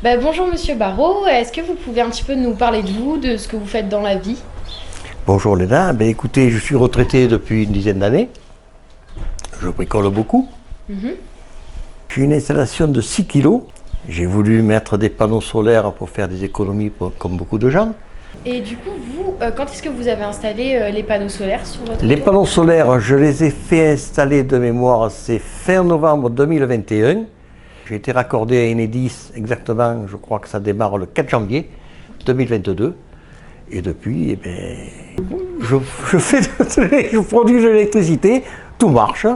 Bonjour Monsieur Barrault, est-ce que vous pouvez un petit peu nous parler de vous, de ce que vous faites dans la vie? Bonjour Léna, écoutez, je suis retraité depuis une dizaine d'années. Je bricole beaucoup. J'ai une installation de 6 kilos. J'ai voulu mettre des panneaux solaires pour faire des économies comme beaucoup de gens. Et du coup, vous, quand est-ce que vous avez installé les panneaux solaires sur votre Les tour? panneaux solaires, je les ai fait installer de mémoire, c'est fin novembre 2021. J'ai été raccordé à Enedis exactement, je crois que ça démarre le 4 janvier 2022. Et depuis, je produis de l'électricité, tout marche.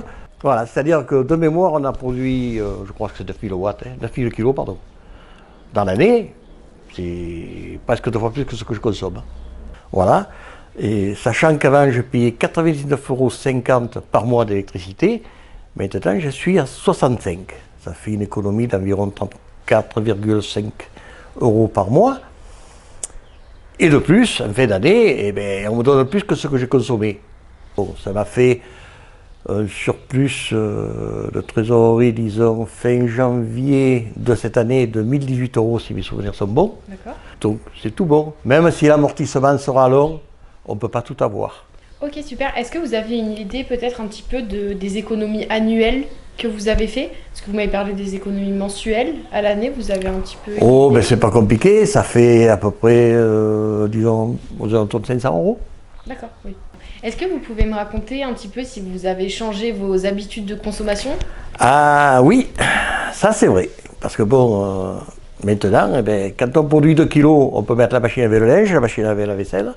Voilà, c'est-à-dire que de mémoire, on a produit, je crois que c'est 9 000 watts, 9 000 kilos, pardon. Dans l'année, c'est presque 2 fois plus que ce que je consomme. Voilà. Et sachant qu'avant, je payais 99,50 € par mois d'électricité, maintenant, je suis à 65. Ça fait une économie d'environ 34,5 € par mois. Et de plus, en fin d'année, on me donne plus que ce que j'ai consommé. Bon, ça m'a fait un surplus de trésorerie, disons, fin janvier de cette année de 1018 € si mes souvenirs sont bons. D'accord. Donc c'est tout bon. Même si l'amortissement sera long, on ne peut pas tout avoir. Ok, super. Est-ce que vous avez une idée peut-être un petit peu des économies annuelles que vous avez fait? Parce que vous m'avez parlé des économies mensuelles. À l'année, vous avez un petit peu... Oh, c'est pas compliqué. Ça fait à peu près, disons, aux alentours de 500 €. D'accord, oui. Est-ce que vous pouvez me raconter un petit peu si vous avez changé vos habitudes de consommation? Ah oui, ça c'est vrai. Parce que bon, maintenant, quand on produit 2 kilos, on peut mettre la machine à laver le linge, la machine à laver la vaisselle.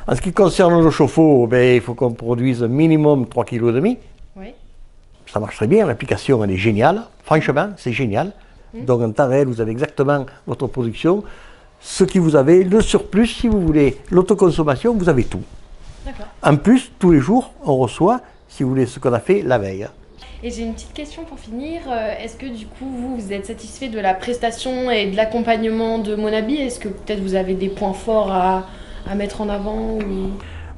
En ce qui concerne le chauffe-eau, il faut qu'on produise minimum 3,5 kg. Oui. Ça marche très bien, l'application elle est géniale. Franchement, c'est génial. Donc en temps réel, vous avez exactement votre production. Ce qui vous avez, le surplus, si vous voulez, l'autoconsommation, vous avez tout. D'accord. En plus, tous les jours, on reçoit, si vous voulez, ce qu'on a fait la veille. Et j'ai une petite question pour finir. Est-ce que du coup, vous êtes satisfait de la prestation et de l'accompagnement de Monabi? Est-ce que peut-être vous avez des points forts à mettre en avant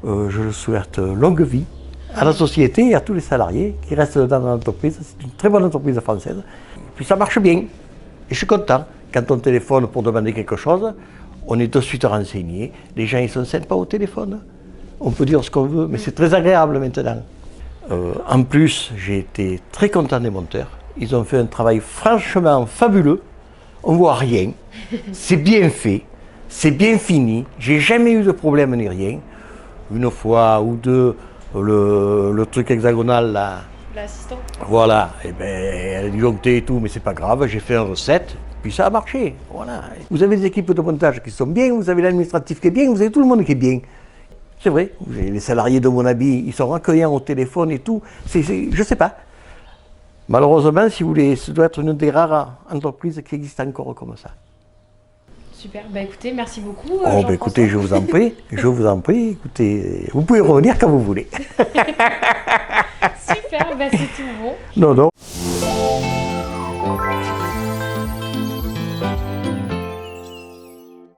ou... Je souhaite longue vie à la société et à tous les salariés qui restent dans l'entreprise. C'est une très bonne entreprise française. Puis ça marche bien. Et je suis content. Quand on téléphone pour demander quelque chose, on est de suite renseigné. Les gens ils sont sympas au téléphone. On peut dire ce qu'on veut, mais c'est très agréable maintenant. En plus, j'ai été très content des monteurs. Ils ont fait un travail franchement fabuleux. On ne voit rien. C'est bien fait. C'est bien fini. J'ai jamais eu de problème ni rien. Une fois ou deux, le truc hexagonal là. L'assistant? Voilà. Elle a disjoncté et tout, mais c'est pas grave. J'ai fait une recette. Puis ça a marché. Voilà. Vous avez des équipes de montage qui sont bien. Vous avez l'administratif qui est bien. Vous avez tout le monde qui est bien. C'est vrai, les salariés de Monabi, ils sont accueillants au téléphone et tout. Je sais pas. Malheureusement, si vous voulez, ce doit être une des rares entreprises qui existe encore comme ça. Super, écoutez, merci beaucoup. Écoutez, je vous en prie, écoutez, vous pouvez revenir quand vous voulez. Super, c'est tout bon. Non.